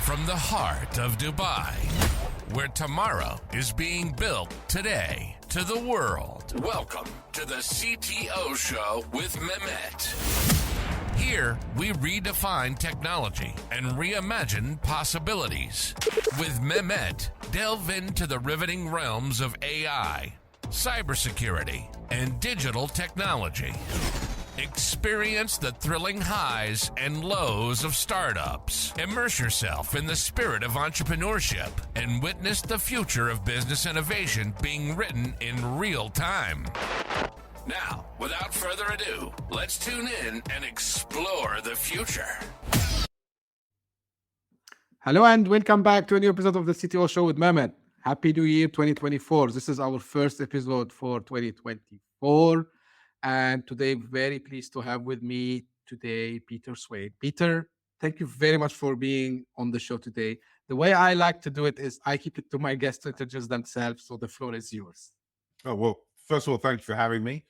From the heart of Dubai, where tomorrow is being built today, to the world. Welcome to the CTO Show with Mehmet. Here, we redefine technology and reimagine possibilities. With Mehmet, delve into the riveting realms of AI, cybersecurity, and digital technology. Experience the thrilling highs and lows of startups. Immerse yourself in the spirit of entrepreneurship and witness the future of business innovation being written in real time. Now, without further ado, let's tune in and explore the future. Hello and welcome back to a new episode of the CTO Show with Mehmet. Happy New Year 2024. This is our first episode for 2024. And today, very pleased to have with me today, Peter Swain. Peter, thank you very much for being on the show today. The way I like to do it is I keep it to my guests to introduce themselves, so the floor is yours. Oh, well, first of all, thank you for having me.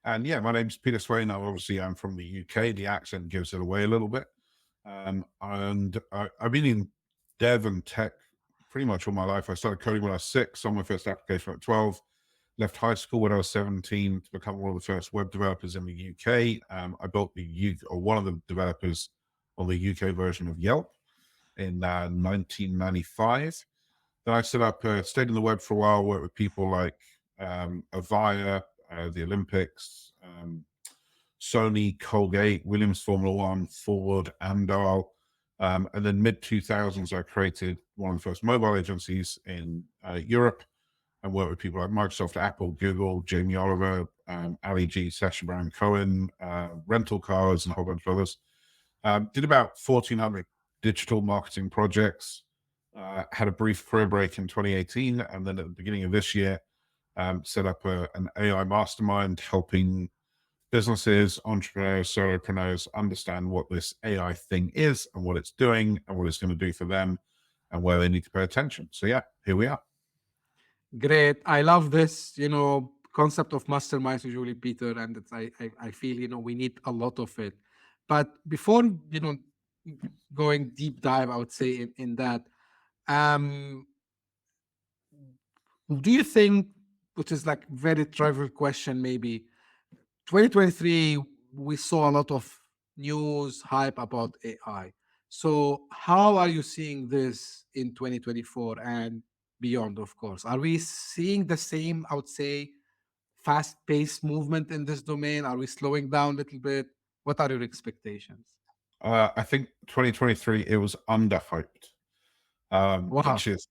And yeah, my name's Peter Swain. I'm from the UK. The accent gives it away a little bit. And I've been in dev and tech pretty much all my life. I started coding when I was 6, on my first application at 12. Left high school when I was 17 to become one of the first web developers in the UK. I built one of the developers on the UK version of Yelp in 1995. Then I stayed in the web for a while, worked with people like Avaya, the Olympics, Sony, Colgate, Williams Formula One, Ford, Amdahl. And then mid-2000s, I created one of the first mobile agencies in Europe. I worked with people like Microsoft, Apple, Google, Jamie Oliver, Ali G, Sacha Baron Cohen, rental cars, and a whole bunch of others. Did about 1,400 digital marketing projects. Had a brief career break in 2018, and then at the beginning of this year, set up an AI mastermind helping businesses, entrepreneurs, solopreneurs understand what this AI thing is and what it's doing and what it's going to do for them and where they need to pay attention. So yeah, here we are. Great. I love this, concept of masterminds usually, Peter, and I feel, we need a lot of it. But before, going deep dive, I would say in that, do you think, which is like very trivial question, maybe 2023, we saw a lot of news hype about AI. So how are you seeing this in 2024 and beyond, of course? Are we seeing the same, I would say, fast-paced movement in this domain? Are we slowing down a little bit? What are your expectations? I think 2023, it was underhyped. Wow. Which is,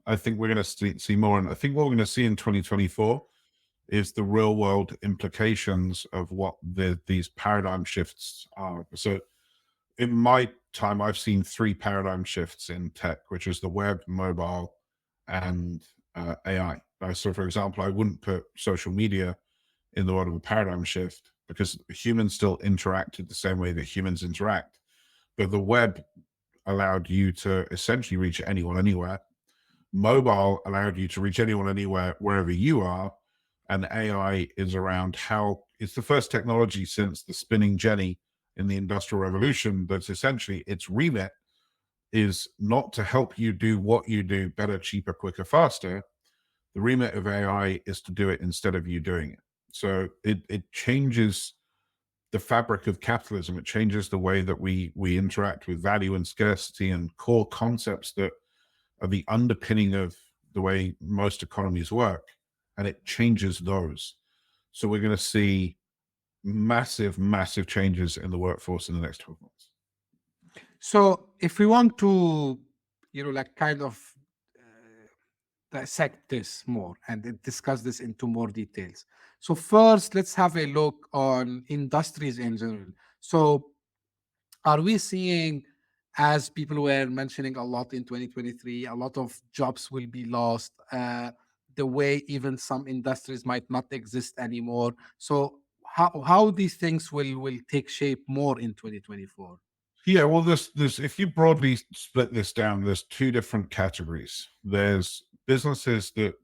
I think we're going to see more. And I think what we're going to see in 2024 is the real world implications of what these paradigm shifts are. So in my time, I've seen 3 paradigm shifts in tech, which is the web, mobile, and AI. So for example, I wouldn't put social media in the world of a paradigm shift because humans still interacted the same way that humans interact. But the web allowed you to essentially reach anyone, anywhere. Mobile allowed you to reach anyone, anywhere, wherever you are. And AI is around it's the first technology since the spinning jenny in the Industrial Revolution that's essentially its remit is not to help you do what you do better, cheaper, quicker, faster. The remit of AI is to do it instead of you doing it. So it changes the fabric of capitalism. It changes the way that we interact with value and scarcity and core concepts that are the underpinning of the way most economies work. And it changes those. So we're going to see massive, massive changes in the workforce in the next 12 months. So if we want to, dissect this more and discuss this into more details. So first, let's have a look on industries in general. So are we seeing, as people were mentioning a lot in 2023, a lot of jobs will be lost, the way even some industries might not exist anymore. So how these things will take shape more in 2024? Yeah, well, this if you broadly split this down, there's 2 different categories. There's businesses that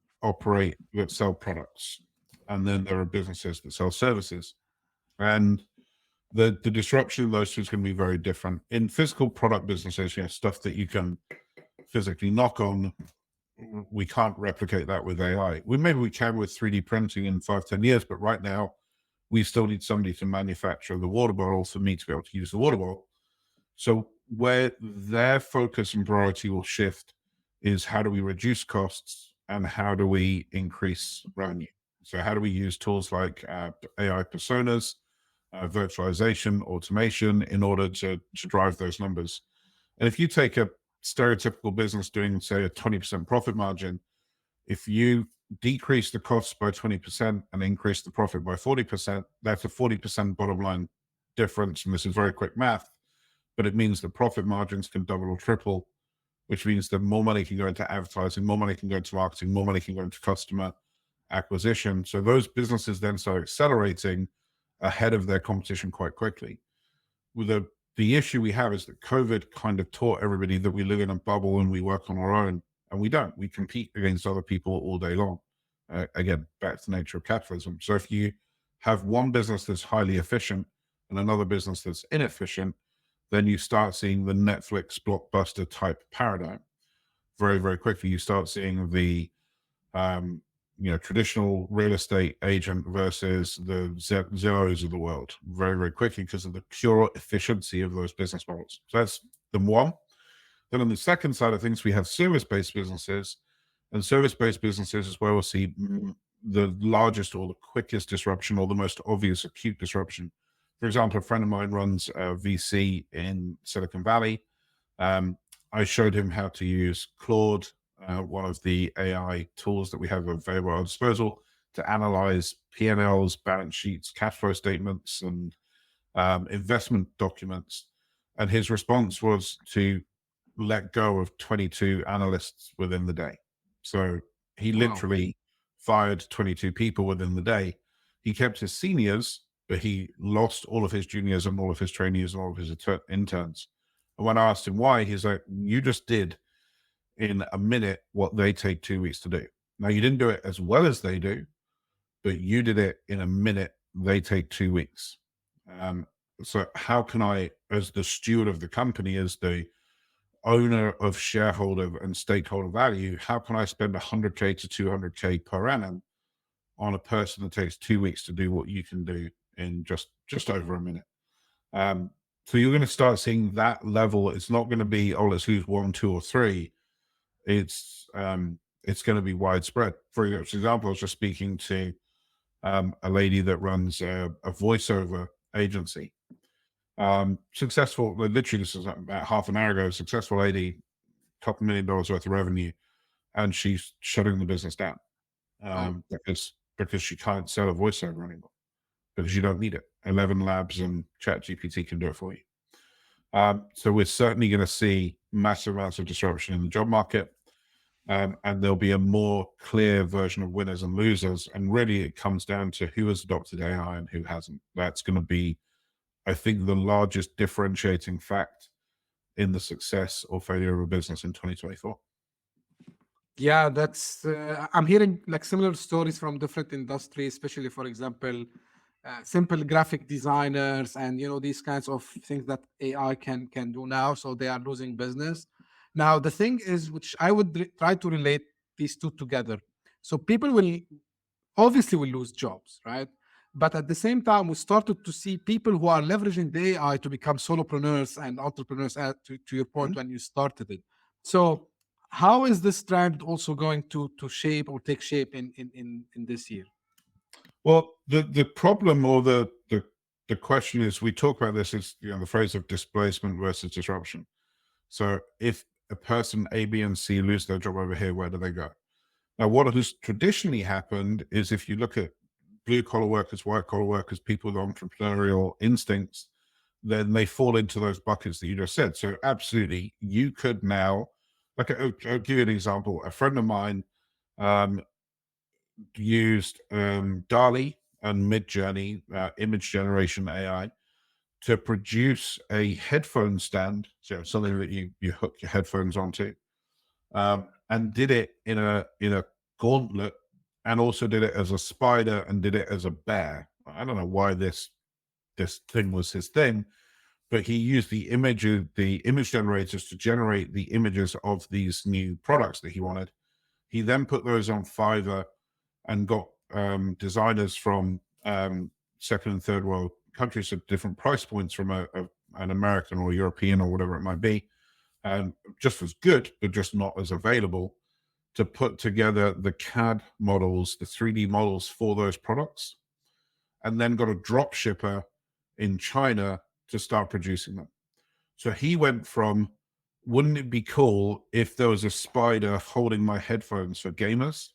sell products, and then there are businesses that sell services. And the disruption in those two is going to be very different. In physical product businesses, stuff that you can physically knock on, we can't replicate that with AI. Maybe we can with 3D printing in 5-10 years, but right now we still need somebody to manufacture the water bottle for me to be able to use the water bottle. So where their focus and priority will shift is how do we reduce costs and how do we increase revenue? So how do we use tools like AI personas, virtualization, automation in order to drive those numbers? And if you take a stereotypical business doing, say, a 20% profit margin, if you decrease the costs by 20% and increase the profit by 40%, that's a 40% bottom line difference. And this is very quick math, but it means the profit margins can double or triple, which means that more money can go into advertising, more money can go into marketing, more money can go into customer acquisition. So those businesses then start accelerating ahead of their competition quite quickly. With the issue we have is that COVID kind of taught everybody that we live in a bubble and we work on our own, and we don't. We compete against other people all day long. Again, back to the nature of capitalism. So if you have one business that's highly efficient and another business that's inefficient, then you start seeing the Netflix blockbuster type paradigm. Very, very quickly, you start seeing the traditional real estate agent versus the Zillows of the world very, very quickly because of the pure efficiency of those business models. So that's the one. Then on the second side of things, we have service-based businesses, and service-based businesses is where we'll see the largest or the quickest disruption or the most obvious acute disruption. For example, a friend of mine runs a VC in Silicon Valley. I showed him how to use Claude, one of the AI tools that we have available at our disposal, to analyze P&Ls, balance sheets, cash flow statements, and investment documents. And his response was to let go of 22 analysts within the day. So he literally fired 22 people within the day. He kept his seniors, but he lost all of his juniors and all of his trainees and all of his interns. And when I asked him why, he's like, you just did in a minute what they take 2 weeks to do. Now, you didn't do it as well as they do, but you did it in a minute they take 2 weeks. So how can I, as the steward of the company, as the owner of shareholder and stakeholder value, how can I spend 100K to 200K per annum on a person that takes 2 weeks to do what you can do in just over a minute? So you're going to start seeing that level. It's not going to be, oh, let's use 1, 2, or 3. It's going to be widespread. For example, I was just speaking to a lady that runs a voiceover agency. Successful, literally this was about half an hour ago, successful lady, $2 million worth of revenue, and she's shutting the business down because she can't sell a voiceover anymore because you don't need it. 11 labs and ChatGPT can do it for you. So we're certainly going to see massive amounts of disruption in the job market, and there'll be a more clear version of winners and losers. And really, it comes down to who has adopted AI and who hasn't. That's going to be, I think, the largest differentiating fact in the success or failure of a business in 2024. Yeah, that's I'm hearing like similar stories from different industries, especially, for example, simple graphic designers and these kinds of things that AI can do now. So they are losing business. Now the thing is, which I would try to relate these two together. So people will obviously lose jobs, right? But at the same time, we started to see people who are leveraging the AI to become solopreneurs and entrepreneurs, to your point when you started it. So how is this trend also going to shape or take shape in this year? Well, the problem or the question is, we talk about this as the phrase of displacement versus disruption. So if a person A, B, and C lose their job over here, where do they go? Now, what has traditionally happened is, if you look at blue collar workers, white collar workers, people with entrepreneurial instincts, then they fall into those buckets that you just said. So absolutely, you could now, like, I'll give you an example. A friend of mine used DALL-E and Midjourney, image generation AI, to produce a headphone stand, so something that you hook your headphones onto, and did it in a gauntlet, and also did it as a spider and did it as a bear. I don't know why this this thing was his thing, but he used the image generators to generate the images of these new products that he wanted. He then put those on Fiverr and got designers from second and third world countries at different price points from an American or European or whatever it might be, just as good, but just not as available, to put together the CAD models, the 3D models for those products, and then got a drop shipper in China to start producing them. So he went from, wouldn't it be cool if there was a spider holding my headphones for gamers,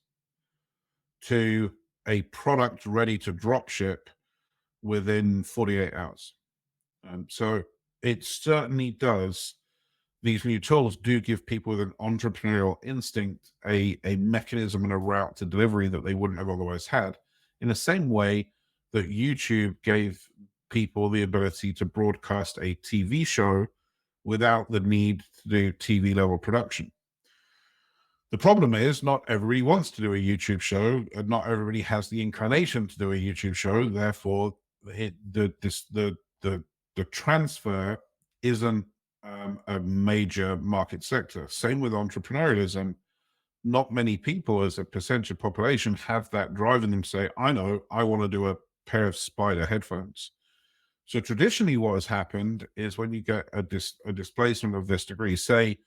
to a product ready to drop ship within 48 hours. So it certainly does. These new tools do give people with an entrepreneurial instinct a mechanism and a route to delivery that they wouldn't have otherwise had, in the same way that YouTube gave people the ability to broadcast a TV show without the need to do TV level production. The problem is not everybody wants to do a YouTube show, and not everybody has the inclination to do a YouTube show. Therefore, the transfer isn't a major market sector. Same with entrepreneurialism. Not many people as a percentage of population have that drive in them to say, I know, I want to do a pair of spider headphones. So traditionally what has happened is when you get a displacement of this degree, say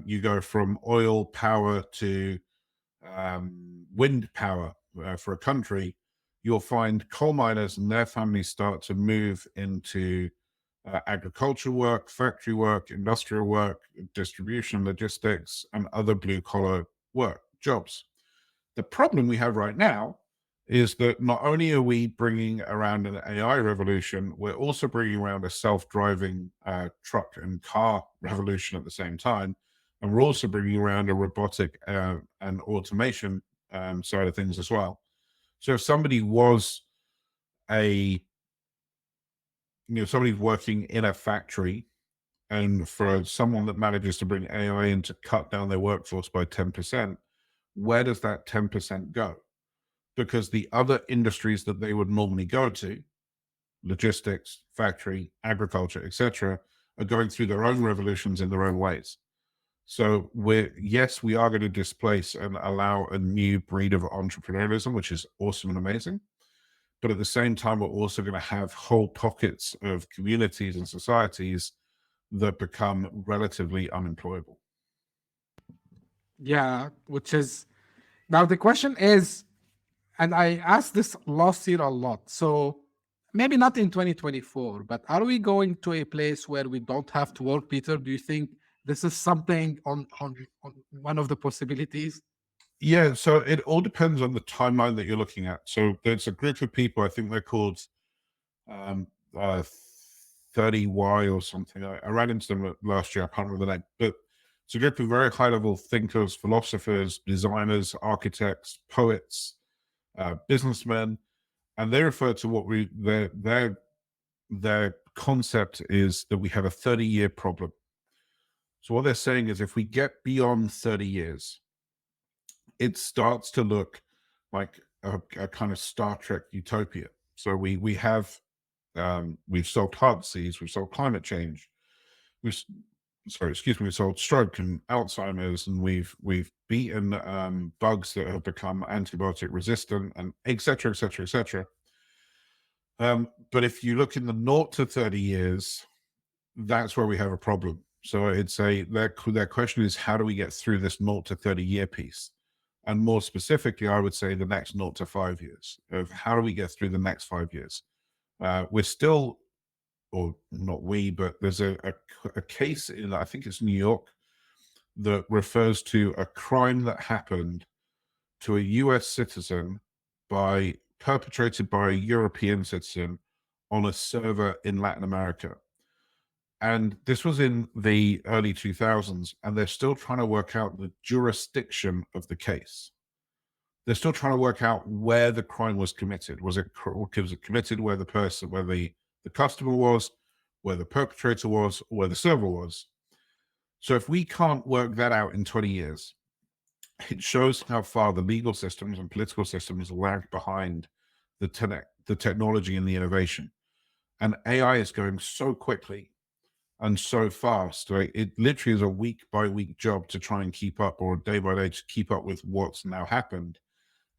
you go from oil power to wind power for a country, you'll find coal miners and their families start to move into agriculture work, factory work, industrial work, distribution, logistics, and other blue-collar work, jobs. The problem we have right now is that not only are we bringing around an AI revolution, we're also bringing around a self-driving truck and car revolution at the same time. And we're also bringing around a robotic and automation side of things as well. So if somebody was somebody's working in a factory, and for someone that manages to bring AI in to cut down their workforce by 10%, where does that 10% go? Because the other industries that they would normally go to, logistics, factory, agriculture, etc., are going through their own revolutions in their own ways. So we are going to displace and allow a new breed of entrepreneurialism, which is awesome and amazing. But at the same time, we're also going to have whole pockets of communities and societies that become relatively unemployable. Yeah, which is, now the question is, and I asked this last year a lot, so maybe not in 2024, but are we going to a place where we don't have to work, Peter? Do you think this is something on one of the possibilities? Yeah, so it all depends on the timeline that you're looking at. So there's a group of people, I think they're called 30Y or something. I ran into them last year, I can't remember the name, but it's a group of very high-level thinkers, philosophers, designers, architects, poets, businessmen, and they refer to what their concept is that we have a 30-year problem. So what they're saying is if we get beyond 30 years, it starts to look like a kind of Star Trek utopia. So we've solved heart disease, we've solved climate change, we've solved stroke and Alzheimer's, and we've beaten bugs that have become antibiotic resistant, and et cetera, et cetera, et cetera. But if you look in the 0 to 30 years, that's where we have a problem. So their question is, how do we get through this 0 to 30 year piece? And more specifically, I would say the next 0 to 5 years of how do we get through the next 5 years? We're still, or not we, but there's a case in, I think it's New York, that refers to a crime that happened to a US citizen perpetrated by a European citizen on a server in Latin America. And this was in the early 2000s, and they're still trying to work out the jurisdiction of the case. They're still trying to work out where the crime was committed. Was it committed where the customer was, where the perpetrator was, or where the server was? So if we can't work that out in 20 years, it shows how far the legal systems and political systems lag behind the technology and the innovation. And AI is going so quickly and so fast, right? It literally is a week by week job to try and keep up, or day by day to keep up with what's now happened.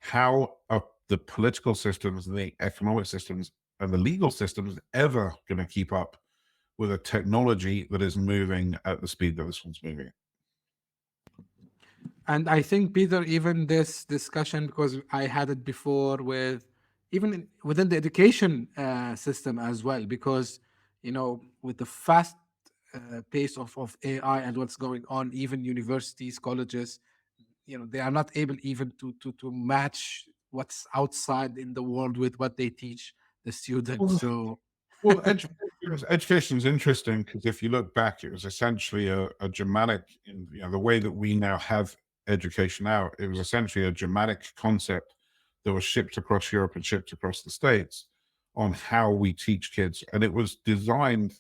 How are the political systems, the economic systems, and the legal systems ever going to keep up with a technology that is moving at the speed that this one's moving? And I think, Peter, even this discussion, because I had it before with even within the education system as well, because, with the fast pace of AI and what's going on, even universities, colleges, they are not able even to match what's outside in the world with what they teach the students. Well, So, well, education is interesting because if you look back, it was essentially a Germanic, in the way that we now have education now, it was essentially a Germanic concept that was shipped across Europe and shipped across the States on how we teach kids. And it was designed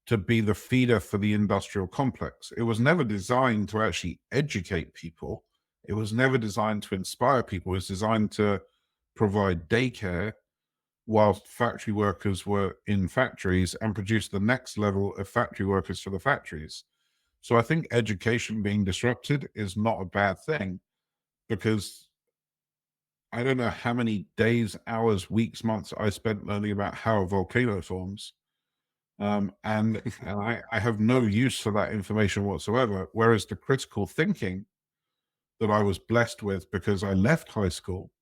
to be the feeder for the industrial complex. It was never designed to actually educate people. It was never designed to inspire people. It was designed to provide daycare whilst factory workers were in factories and produce the next level of factory workers for the factories. So I think education being disrupted is not a bad thing, because I don't know how many days, hours, weeks, months I spent learning about how a volcano forms. And I have no use for that information whatsoever. Whereas the critical thinking that I was blessed with because I left high school,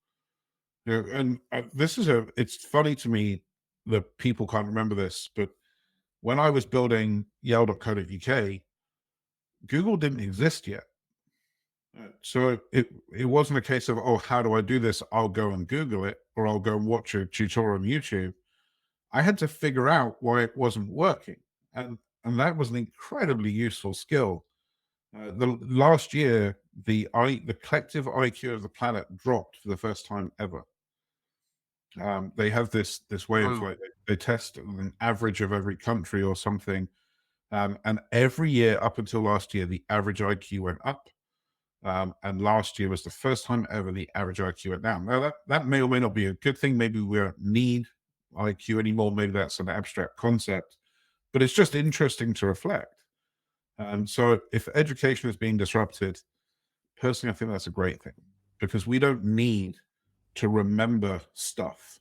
and it's funny to me that people can't remember this, but when I was building Yale.co.uk, Google didn't exist yet. So it wasn't a case of, oh, how do I do this? I'll go and Google it, or I'll go and watch a tutorial on YouTube. I had to figure out why it wasn't working. And that was an incredibly useful skill. The last year, the collective IQ of the planet dropped for the first time ever. They have this way of, like, they test an average of every country or something. And every year up until last year, the average IQ went up. And last year was the first time ever the average IQ went down. Now, that may or may not be a good thing. Maybe we don't need IQ anymore. Maybe that's an abstract concept. But it's just interesting to reflect. So if education is being disrupted, personally, I think that's a great thing, because we don't need to remember stuff.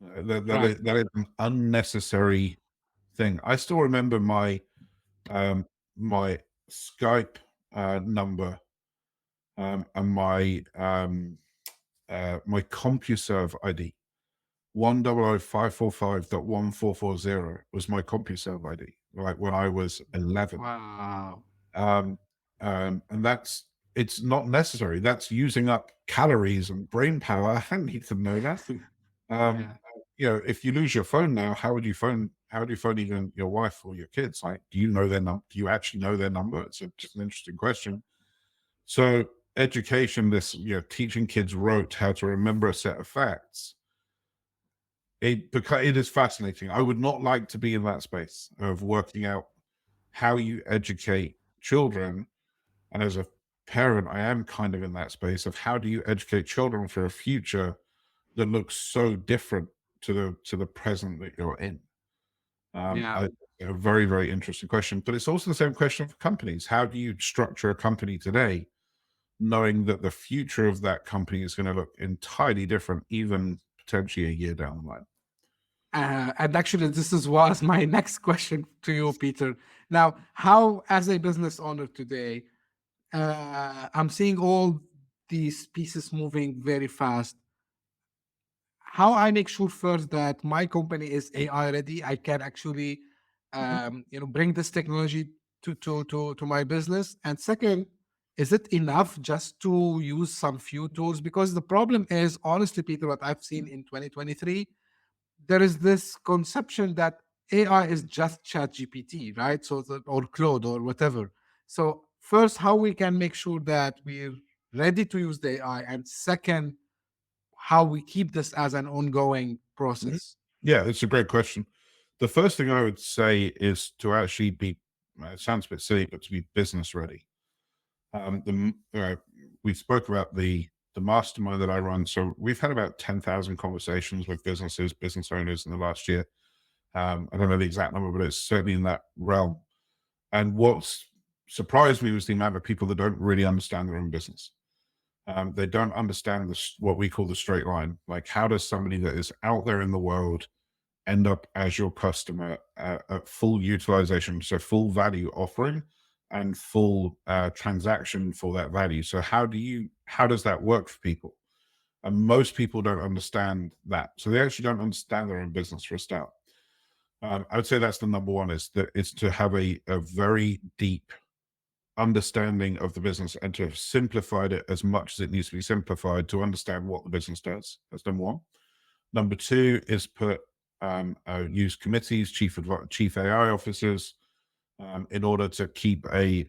That is an unnecessary thing. I still remember my my Skype number and my my CompuServe ID. 100545140 was my CompuServe ID, like when I was 11. wow. And it's not necessary. That's using up calories and brain power. I don't need to know that. Yeah. If you lose your phone now, how would you phone even your wife or your kids? Like, do you know their number? Do you actually know their number? It's just an interesting question. So education, this, teaching kids rote how to remember a set of facts, it is fascinating. I would not like to be in that space of working out how you educate children. And as a parent, I am kind of in that space of how do you educate children for a future that looks so different to the present that you're in. A very, very interesting question. But it's also the same question for companies. How do you structure a company today, knowing that the future of that company is going to look entirely different, even potentially a year down the line? And actually, this was my next question to you, Peter. Now, how, as a business owner today, I'm seeing all these pieces moving very fast. How I make sure first that my company is AI ready, I can actually, bring this technology to my business. And second, is it enough just to use some few tools? Because the problem is, honestly, Peter, what I've seen in 2023, there is this conception that AI is just ChatGPT, right? So or Claude or whatever. So first, how we can make sure that we're ready to use the AI, and second, how we keep this as an ongoing process. Yeah, it's a great question. The first thing I would say is to actually be, it sounds a bit silly, but to be business ready. We spoke about the mastermind that I run. So we've had about 10,000 conversations with business owners in the last year. I don't know the exact number, but it's certainly in that realm. And what's surprised me was the amount of people that don't really understand their own business. They don't understand this, what we call the straight line. Like, how does somebody that is out there in the world end up as your customer at full utilization, so full value offering and full transaction for that value? So how does that work for people? And most people don't understand that. So they actually don't understand their own business, for a start. I would say that's the number one, is that it's to have a very deep understanding of the business and to have simplified it as much as it needs to be simplified to understand what the business does. That's number one. Number two is use committees, chief AI officers, in order to keep a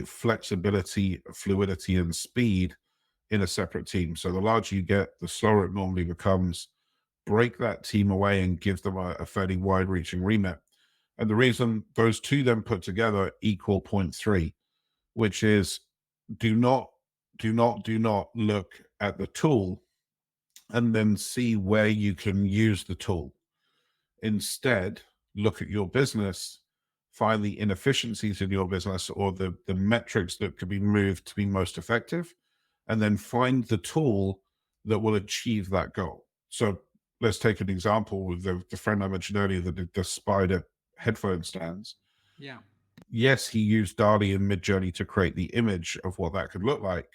flexibility, fluidity, and speed in a separate team. So the larger you get, the slower it normally becomes. Break that team away and give them a fairly wide-reaching remit. And the reason those two then put together equal 0.3, which is do not look at the tool and then see where you can use the tool. Instead, look at your business, find the inefficiencies in your business or the metrics that could be moved to be most effective, and then find the tool that will achieve that goal. So let's take an example with the friend I mentioned earlier that did the spider headphone stands. Yeah. Yes, he used DALL-E and Midjourney to create the image of what that could look like,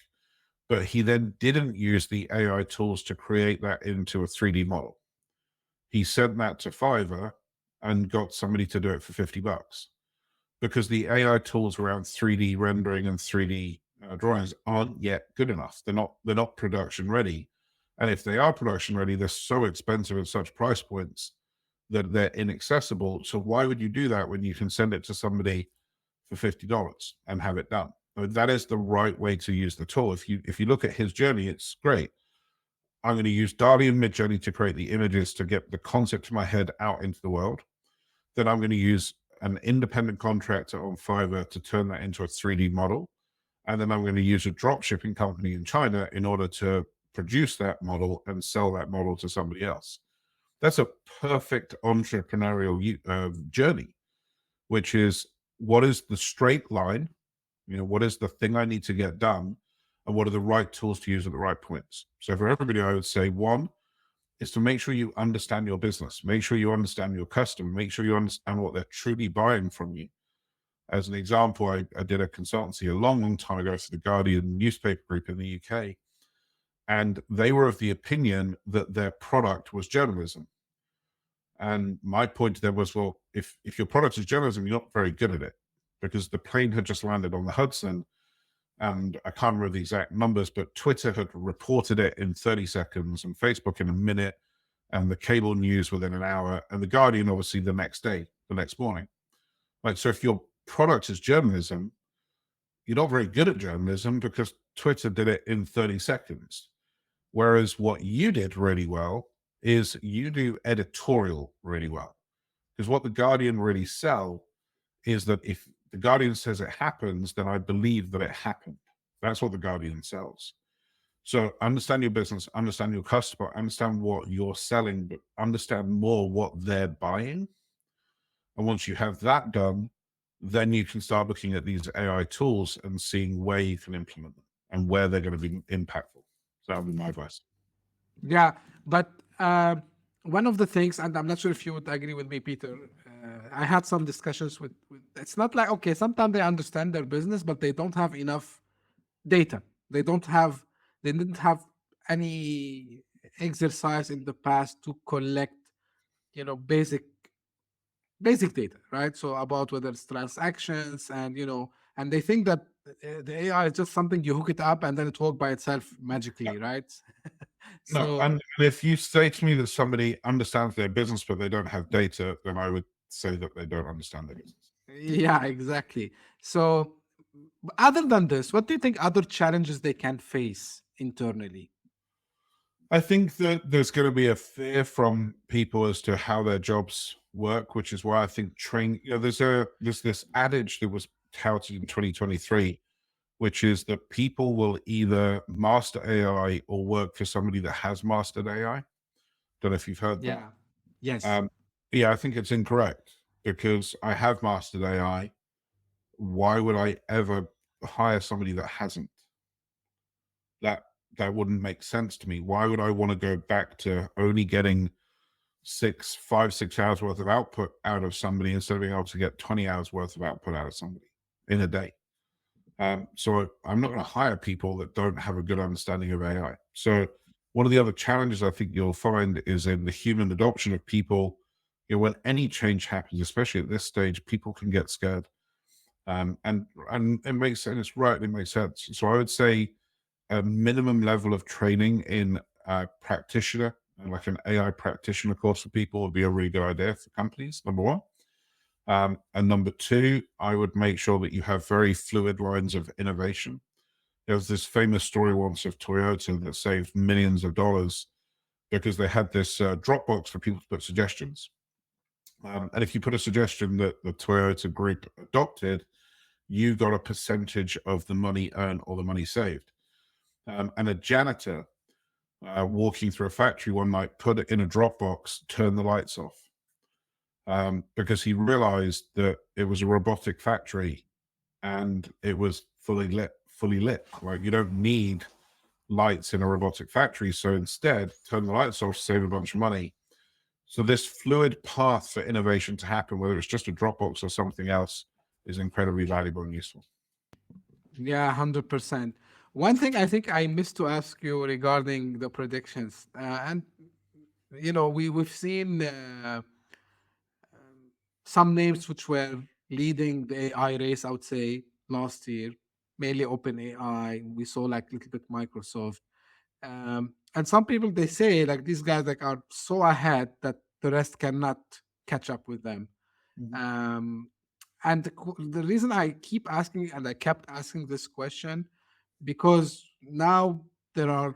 but he then didn't use the AI tools to create that into a 3D model. He sent that to Fiverr and got somebody to do it for $50, because the AI tools around 3D rendering and 3D drawings aren't yet good enough. They're not production ready. And if they are production ready, they're so expensive at such price points that they're inaccessible. So why would you do that when you can send it to somebody for $50 and have it done? That is the right way to use the tool. If you look at his journey, it's great. I'm going to use DALL-E and Midjourney to create the images to get the concept in my head out into the world. Then I'm going to use an independent contractor on Fiverr to turn that into a 3D model. And then I'm going to use a drop shipping company in China in order to produce that model and sell that model to somebody else. That's a perfect entrepreneurial journey, which is, what is the straight line? What is the thing I need to get done? And what are the right tools to use at the right points? So for everybody, I would say, one is to make sure you understand your business. Make sure you understand your customer. Make sure you understand what they're truly buying from you. As an example, I did a consultancy a long time ago for the Guardian newspaper group in the UK. And they were of the opinion that their product was journalism. And my point to them was, well, if your product is journalism, you're not very good at it, because the plane had just landed on the Hudson. And I can't remember the exact numbers, but Twitter had reported it in 30 seconds and Facebook in a minute and the cable news within an hour and the Guardian obviously the next morning. So if your product is journalism, you're not very good at journalism because Twitter did it in 30 seconds. Whereas what you did really well is you do editorial really well. Because what the Guardian really sell is that if the Guardian says it happens, then I believe that it happened. That's what the Guardian sells. So understand your business, understand your customer, understand what you're selling, but understand more what they're buying. And once you have that done, then you can start looking at these AI tools and seeing where you can implement them and where they're going to be impactful. So that would be my advice. Yeah, but one of the things, and I'm not sure if you would agree with me, Peter, I had some discussions with it's not like, okay, sometimes they understand their business, but they don't have enough data. They didn't have any exercise in the past to collect, basic data, right? So about whether it's transactions and, and they think that the AI is just something you hook it up and then it works by itself magically, right? No, and if you say to me that somebody understands their business but they don't have data, then I would say that they don't understand their business. Yeah, exactly. So other than this, what do you think other challenges they can face internally? I think that there's going to be a fear from people as to how their jobs work, which is why I think there's this adage that was touted in 2023, which is that people will either master AI or work for somebody that has mastered AI. Don't know if you've heard that. Yeah. Yes. Yeah, I think it's incorrect because I have mastered AI. Why would I ever hire somebody that hasn't? That that wouldn't make sense to me. Why would I want to go back to only getting 6 hours worth of output out of somebody instead of being able to get 20 hours worth of output out of somebody in a day? So I'm not going to hire people that don't have a good understanding of AI. So one of the other challenges I think you'll find is in the human adoption of people. When any change happens, especially at this stage, people can get scared. And it makes sense. It's right. It makes sense. So I would say a minimum level of training in practitioner, like an AI practitioner course for people, would be a really good idea for companies. Number one. And number two, I would make sure that you have very fluid lines of innovation. There was this famous story once of Toyota that saved millions of dollars because they had this Dropbox for people to put suggestions. And if you put a suggestion that the Toyota group adopted, you got a percentage of the money earned or the money saved. And a janitor walking through a factory one night put it in a Dropbox, turn the lights off. Because he realized that it was a robotic factory and it was fully lit. Like, you don't need lights in a robotic factory. So instead, turn the lights off, save a bunch of money. So this fluid path for innovation to happen, whether it's just a Dropbox or something else, is incredibly valuable and useful. Yeah, 100%. One thing I think I missed to ask you regarding the predictions, and we've seen some names which were leading the AI race, I would say, last year, mainly OpenAI. We saw like a little bit Microsoft. And some people, they say like these guys like are so ahead that the rest cannot catch up with them. Um, and the reason I keep asking and I kept asking this question, because now there are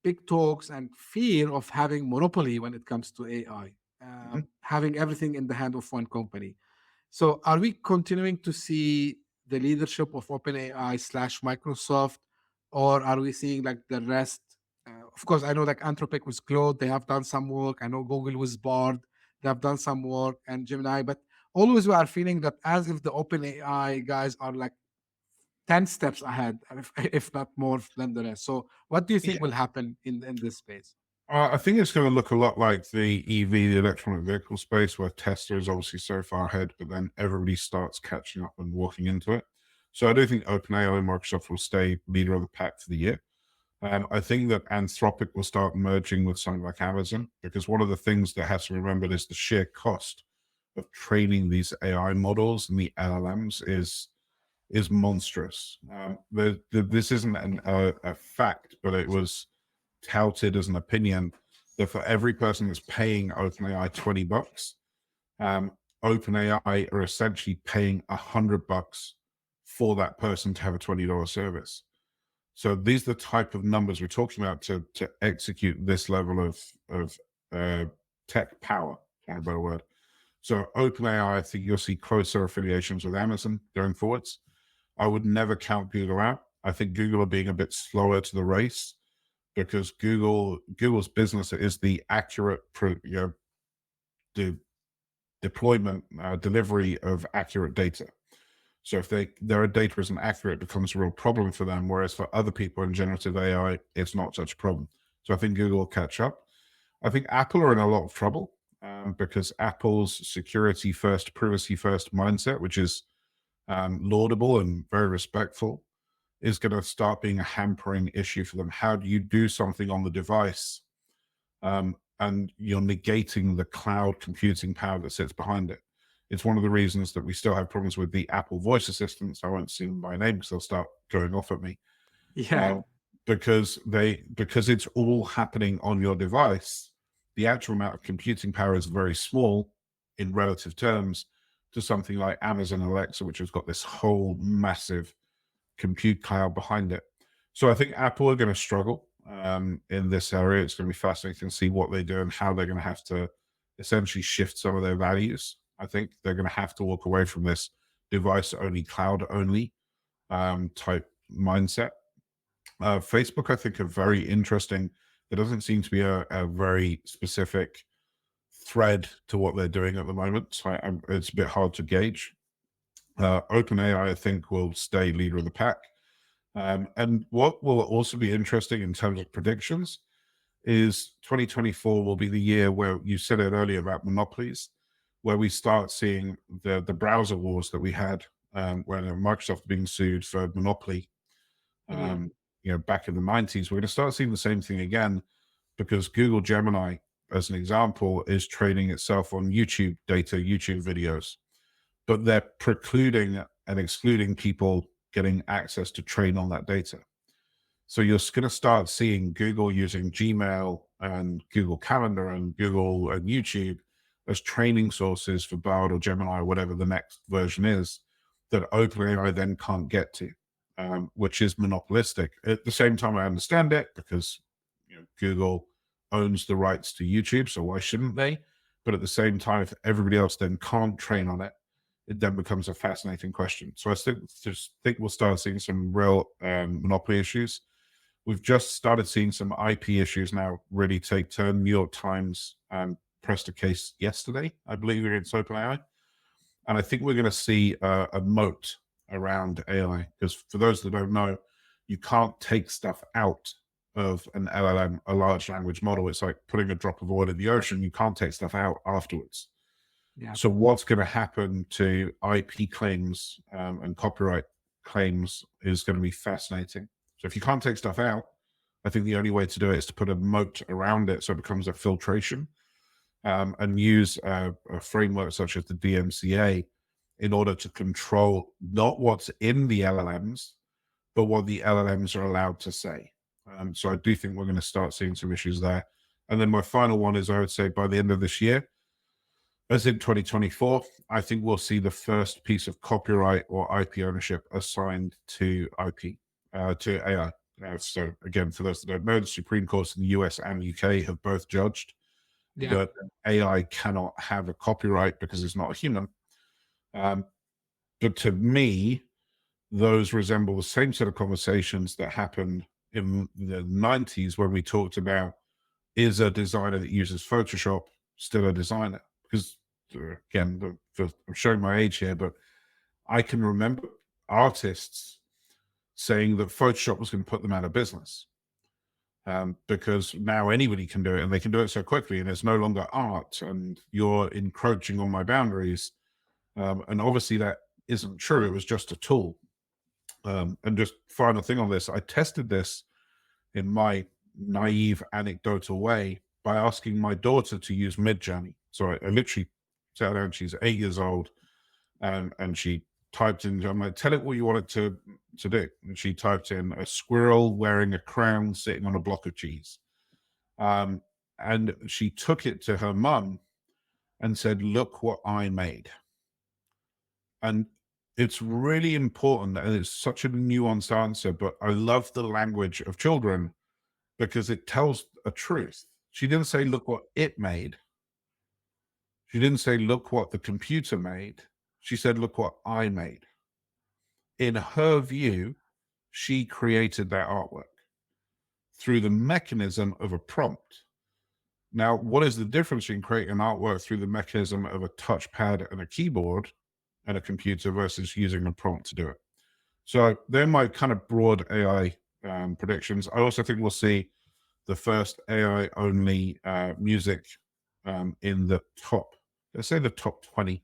big talks and fear of having monopoly when it comes to AI, having everything in the hand of one company. So are we continuing to see the leadership of OpenAI slash Microsoft, or are we seeing like the rest? Of course, I know like Anthropic with Claude, they have done some work. I know Google with Bard, they have done some work, and Gemini, but always we are feeling that as if the OpenAI guys are like 10 steps ahead, if not more than the rest. So what do you think will happen in this space? I think it's going to look a lot like the EV, the electronic vehicle space, where Tesla is obviously so far ahead, but then everybody starts catching up and walking into it. So I do think OpenAI and Microsoft will stay leader of the pack for the year. I think that Anthropic will start merging with something like Amazon, because one of the things that has to be remembered is the sheer cost of training these AI models and the LLMs is monstrous. This isn't a fact, but it was touted as an opinion that for every person that's paying OpenAI $20, OpenAI are essentially paying $100 for that person to have a $20 service. So these are the type of numbers we're talking about to execute this level of tech power, for a better word. So OpenAI, I think you'll see closer affiliations with Amazon going forwards. I would never count Google out. I think Google are being a bit slower to the race because Google's business is the accurate deployment, delivery of accurate data. So if their data isn't accurate, it becomes a real problem for them. Whereas for other people in generative AI, it's not such a problem. So I think Google will catch up. I think Apple are in a lot of trouble because Apple's security first, privacy first mindset, which is laudable and very respectful, is going to start being a hampering issue for them. How do you do something on the device and you're negating the cloud computing power that sits behind it? It's one of the reasons that we still have problems with the Apple voice assistants. I won't see them by name because they'll start going off at me. Yeah. Because it's all happening on your device. The actual amount of computing power is very small in relative terms to something like Amazon Alexa, which has got this whole massive compute cloud behind it. So I think Apple are going to struggle in this area. It's going to be fascinating to see what they do and how they're going to have to essentially shift some of their values. I think they're going to have to walk away from this device only, cloud only type mindset. Facebook, I think, are very interesting. There doesn't seem to be a very specific thread to what they're doing at the moment. So it's a bit hard to gauge. OpenAI, I think, will stay leader of the pack. And what will also be interesting in terms of predictions is 2024 will be the year where you said it earlier about monopolies, where we start seeing the browser wars that we had when Microsoft being sued for monopoly, back in the 90s. We're going to start seeing the same thing again because Google Gemini, as an example, is training itself on YouTube data, YouTube videos, but they're precluding and excluding people getting access to train on that data. So you're going to start seeing Google using Gmail and Google Calendar and Google and YouTube as training sources for Bard or Gemini or whatever the next version is that OpenAI then can't get to, which is monopolistic. At the same time, I understand it because Google owns the rights to YouTube, so why shouldn't they? But at the same time, if everybody else then can't train on it, it then becomes a fascinating question. So I think we'll start seeing some real monopoly issues. We've just started seeing some IP issues now really take turn. New York Times pressed a case yesterday, I believe, against OpenAI. And I think we're going to see a moat around AI, because for those that don't know, you can't take stuff out of an LLM, a large language model. It's like putting a drop of oil in the ocean. You can't take stuff out afterwards. Yeah. So what's going to happen to IP claims and copyright claims is going to be fascinating. So if you can't take stuff out, I think the only way to do it is to put a moat around it so it becomes a filtration, and use a framework such as the DMCA in order to control not what's in the LLMs, but what the LLMs are allowed to say. So I do think we're going to start seeing some issues there. And then my final one is, I would say by the end of this year, as in 2024, I think we'll see the first piece of copyright or IP ownership assigned to to AI. So again, for those that don't know, the Supreme Courts in the US and UK have both judged that AI cannot have a copyright because it's not a human. But to me, those resemble the same set of conversations that happened in the 90s when we talked about, is a designer that uses Photoshop still a designer? Because again, I'm showing my age here, but I can remember artists saying that Photoshop was going to put them out of business, because now anybody can do it, and they can do it so quickly, and it's no longer art, and you're encroaching on my boundaries. And obviously that isn't true. It was just a tool. And just final thing on this, I tested this in my naive anecdotal way by asking my daughter to use Midjourney. So I literally sat down, she's 8 years old, and she typed in, I'm like, tell it what you want it to do. And she typed in a squirrel wearing a crown sitting on a block of cheese. And she took it to her mum and said, look what I made. And it's really important, and it's such a nuanced answer, but I love the language of children because it tells a truth. She didn't say, look what it made. She didn't say, look what the computer made. She said, look what I made. In her view, she created that artwork through the mechanism of a prompt. Now, what is the difference in creating an artwork through the mechanism of a touchpad and a keyboard and a computer versus using a prompt to do it? So they're my kind of broad AI predictions. I also think we'll see the first AI-only music in the top, let's say the top 20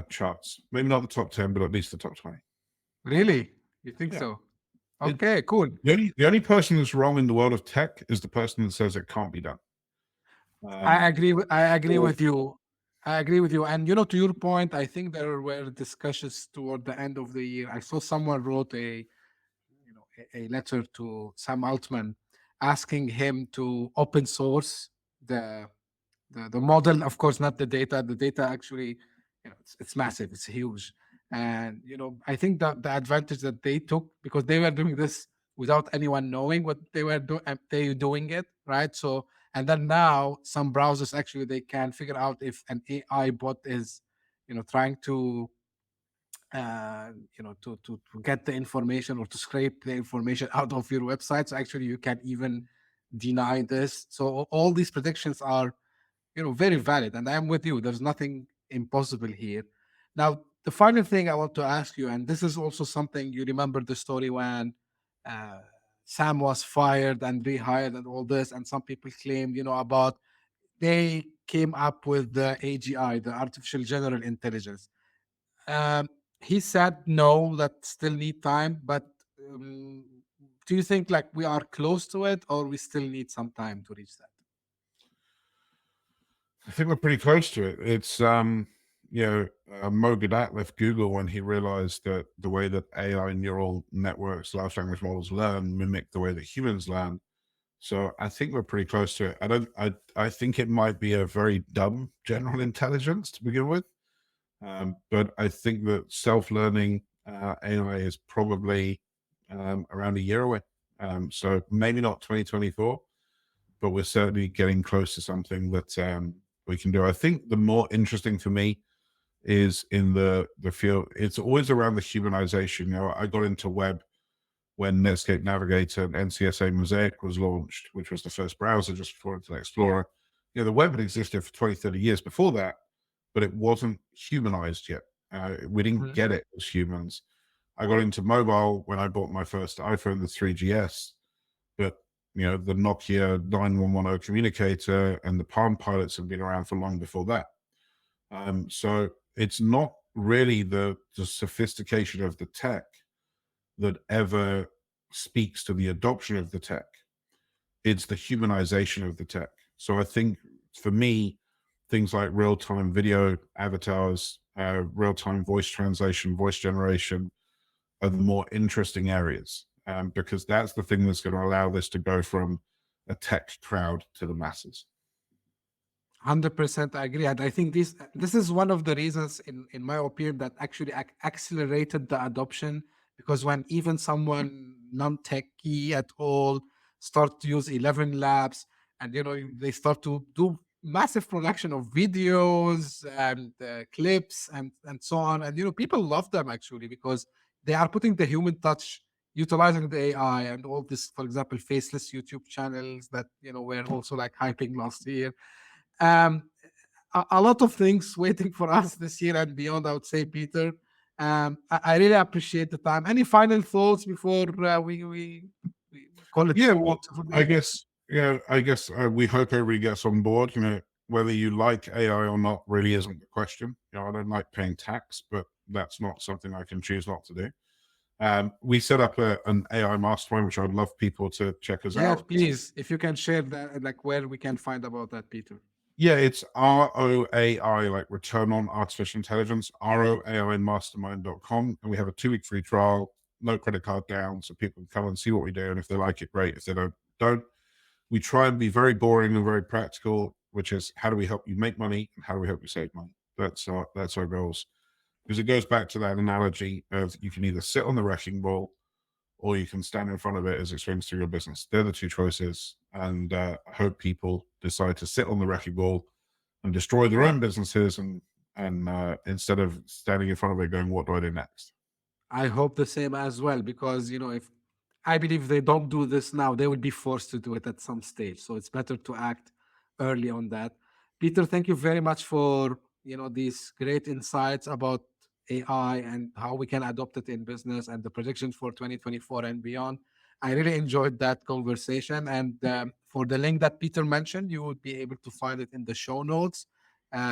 charts. Maybe not the top 10, but at least the top 20. Really? You think so? Okay, cool. The only person that's wrong in the world of tech is the person that says it can't be done. I agree with you. I agree with you. And to your point, I think there were discussions toward the end of the year. I saw someone wrote a letter to Sam Altman asking him to open source the model. Of course, not the data. The data actually, it's massive. It's huge. And I think that the advantage that they took, because they were doing this without anyone knowing what they were doing it, right? So, and then now some browsers actually, they can figure out if an AI bot is trying to to get the information or to scrape the information out of your website. So actually you can even deny this. So all these predictions are very valid. And I'm with you. There's nothing impossible here. Now, the final thing I want to ask you, and this is also something you remember the story when uh, Sam was fired and rehired and all this, and some people claimed, about they came up with the AGI, the artificial general intelligence. Um, he said no, that still need time, but um, do you think like we are close to it, or we still need some time to reach that? I think we're pretty close to it. It's Mo Gadat left Google when he realized that the way that AI neural networks, large language models learn, mimic the way that humans learn. So I think we're pretty close to it. I think it might be a very dumb general intelligence to begin with. But I think that self-learning AI is probably around a year away. So maybe not 2024, but we're certainly getting close to something that we can do. I think the more interesting for me is in the field. It's always around the humanization. I got into web when Netscape Navigator and NCSA Mosaic was launched, which was the first browser just before Internet Explorer. The web had existed for 20, 30 years before that, but it wasn't humanized yet. We didn't get it as humans. I got into mobile when I bought my first iPhone, the 3GS, but the Nokia 9110 communicator and the Palm Pilots have been around for long before that. So it's not really the sophistication of the tech that ever speaks to the adoption of the tech. It's the humanization of the tech. So I think for me, things like real-time video avatars, real-time voice translation, voice generation are the more interesting areas, because that's the thing that's going to allow this to go from a tech crowd to the masses. 100% I agree. And I think this is one of the reasons, in my opinion, that actually accelerated the adoption, because when even someone non-techy at all start to use 11 labs, and they start to do massive production of videos and clips and so on, and people love them actually, because they are putting the human touch, utilizing the AI and all this. For example, faceless YouTube channels that were also like hyping last year. A lot of things waiting for us this year and beyond, I would say, Peter. I really appreciate the time. Any final thoughts before we call it? Yeah, well, I guess we hope everybody gets on board. Whether you like AI or not really isn't the question. I don't like paying tax, but that's not something I can choose not to do. We set up an AI mastermind, which I'd love people to check us out. Yes, please. If you can share that, like where we can find about that, Peter. Yeah, it's ROAI, like return on artificial intelligence, roainmastermind.com. And we have a 2-week free trial, no credit card down, so people can come and see what we do. And if they like it, great. If they don't. We try and be very boring and very practical, which is how do we help you make money and how do we help you save money? That's our goals. Because it goes back to that analogy of you can either sit on the wrecking ball or you can stand in front of it as it swings through your business. They're the two choices. And I hope people decide to sit on the wrecking ball and destroy their own businesses and instead of standing in front of it going, what do I do next? I hope the same as well, because, if I believe they don't do this now, they will be forced to do it at some stage. So it's better to act early on that. Peter, thank you very much for, these great insights about AI and how we can adopt it in business and the predictions for 2024 and beyond. I really enjoyed that conversation. And for the link that Peter mentioned, you would be able to find it in the show notes.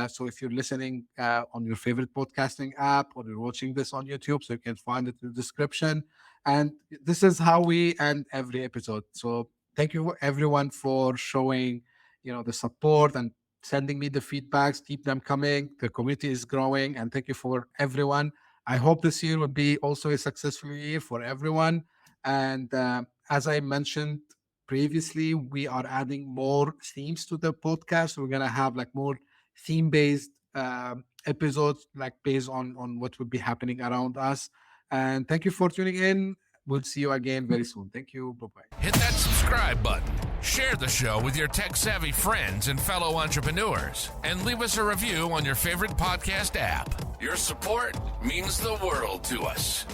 So if you're listening on your favorite podcasting app or you're watching this on YouTube, so you can find it in the description. And this is how we end every episode. So thank you everyone for showing, the support and sending me the feedbacks. Keep them coming. The community is growing. And thank you for everyone. I hope this year will be also a successful year for everyone. And as I mentioned previously, we are adding more themes to the podcast. We're going to have like more theme-based episodes, like based on what will be happening around us. And thank you for tuning in. We'll see you again very soon. Thank you. Bye-bye. Hit that subscribe button. Share the show with your tech-savvy friends and fellow entrepreneurs. And leave us a review on your favorite podcast app. Your support means the world to us.